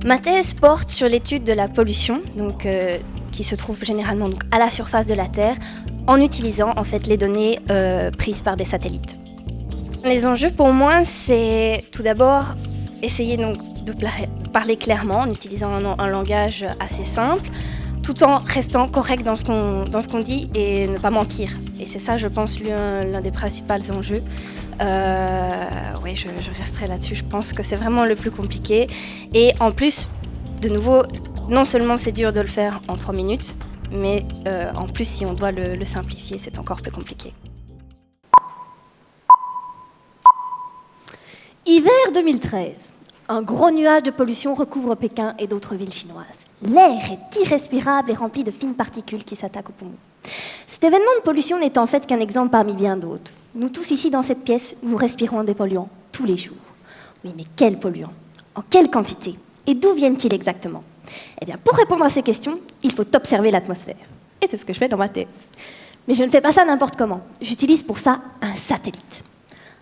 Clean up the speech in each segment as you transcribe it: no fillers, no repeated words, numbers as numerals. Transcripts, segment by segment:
Ma thèse porte sur l'étude de la pollution, qui se trouve généralement à la surface de la Terre, en utilisant en fait les données prises par des satellites. Les enjeux pour moi, c'est tout d'abord essayer de parler clairement en utilisant un langage assez simple, tout en restant correct dans ce qu'on dit et ne pas mentir. Et c'est ça, je pense, l'un des principaux enjeux. Oui, je resterai là-dessus. Je pense que c'est vraiment le plus compliqué. Et en plus, de nouveau, non seulement c'est dur de le faire en 3 minutes, mais en plus, si on doit le simplifier, c'est encore plus compliqué. Hiver 2013. Un gros nuage de pollution recouvre Pékin et d'autres villes chinoises. L'air est irrespirable et rempli de fines particules qui s'attaquent aux poumons. Cet événement de pollution n'est en fait qu'un exemple parmi bien d'autres. Nous tous ici dans cette pièce, nous respirons des polluants tous les jours. Oui, mais quels polluants? En quelle quantité? Et d'où viennent-ils exactement? Eh bien, pour répondre à ces questions, il faut observer l'atmosphère. Et c'est ce que je fais dans ma thèse. Mais je ne fais pas ça n'importe comment. J'utilise pour ça un satellite.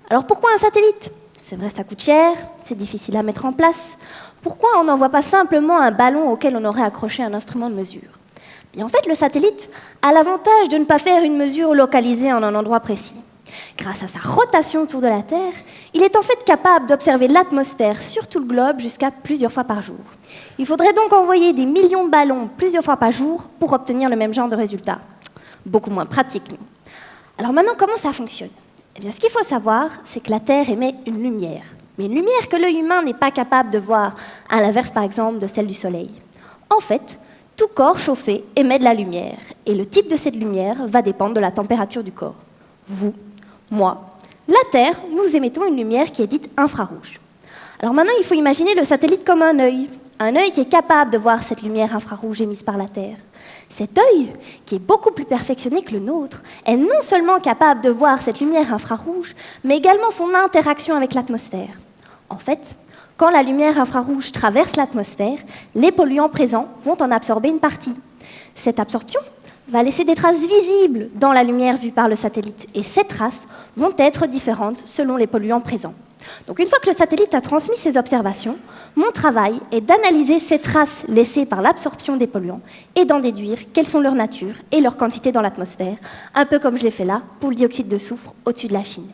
Alors pourquoi un satellite? C'est vrai, ça coûte cher, c'est difficile à mettre en place. Pourquoi on n'envoie pas simplement un ballon auquel on aurait accroché un instrument de mesure? Bien, en fait, le satellite a l'avantage de ne pas faire une mesure localisée en un endroit précis. Grâce à sa rotation autour de la Terre, il est en fait capable d'observer l'atmosphère sur tout le globe jusqu'à plusieurs fois par jour. Il faudrait donc envoyer des millions de ballons plusieurs fois par jour pour obtenir le même genre de résultat. Beaucoup moins pratique, non? Alors maintenant, comment ça fonctionne? Eh bien, ce qu'il faut savoir, c'est que la Terre émet une lumière. Mais une lumière que l'œil humain n'est pas capable de voir, à l'inverse par exemple de celle du Soleil. En fait, tout corps chauffé émet de la lumière, et le type de cette lumière va dépendre de la température du corps. Vous, moi, la Terre, nous émettons une lumière qui est dite infrarouge. Alors maintenant, il faut imaginer le satellite comme un œil qui est capable de voir cette lumière infrarouge émise par la Terre. Cet œil, qui est beaucoup plus perfectionné que le nôtre, est non seulement capable de voir cette lumière infrarouge, mais également son interaction avec l'atmosphère. En fait, quand la lumière infrarouge traverse l'atmosphère, les polluants présents vont en absorber une partie. Cette absorption va laisser des traces visibles dans la lumière vue par le satellite, et ces traces vont être différentes selon les polluants présents. Donc une fois que le satellite a transmis ses observations, mon travail est d'analyser ces traces laissées par l'absorption des polluants et d'en déduire quelles sont leur nature et leur quantité dans l'atmosphère, un peu comme je l'ai fait là pour le dioxyde de soufre au-dessus de la Chine.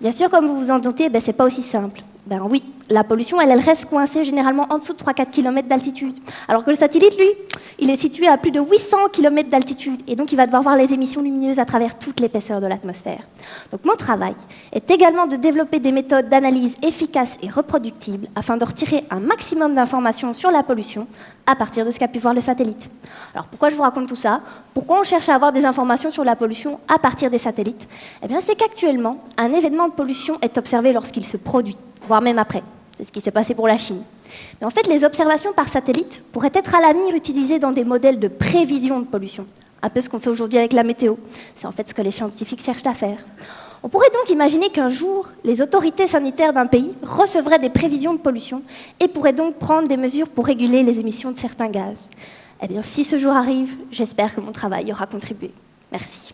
Bien sûr, comme vous vous en doutez, c'est pas aussi simple. Oui, la pollution, elle reste coincée généralement en dessous de 3-4 km d'altitude, alors que le satellite, lui, il est situé à plus de 800 km d'altitude, et donc il va devoir voir les émissions lumineuses à travers toute l'épaisseur de l'atmosphère. Donc mon travail est également de développer des méthodes d'analyse efficaces et reproductibles afin de retirer un maximum d'informations sur la pollution à partir de ce qu'a pu voir le satellite. Alors pourquoi je vous raconte tout ça? Pourquoi on cherche à avoir des informations sur la pollution à partir des satellites? Eh bien, c'est qu'actuellement, un événement de pollution est observé lorsqu'il se produit, voire même après. C'est ce qui s'est passé pour la Chine. Mais en fait, les observations par satellite pourraient être à l'avenir utilisées dans des modèles de prévision de pollution. Un peu ce qu'on fait aujourd'hui avec la météo. C'est en fait ce que les scientifiques cherchent à faire. On pourrait donc imaginer qu'un jour, les autorités sanitaires d'un pays recevraient des prévisions de pollution et pourraient donc prendre des mesures pour réguler les émissions de certains gaz. Eh bien, si ce jour arrive, j'espère que mon travail y aura contribué. Merci.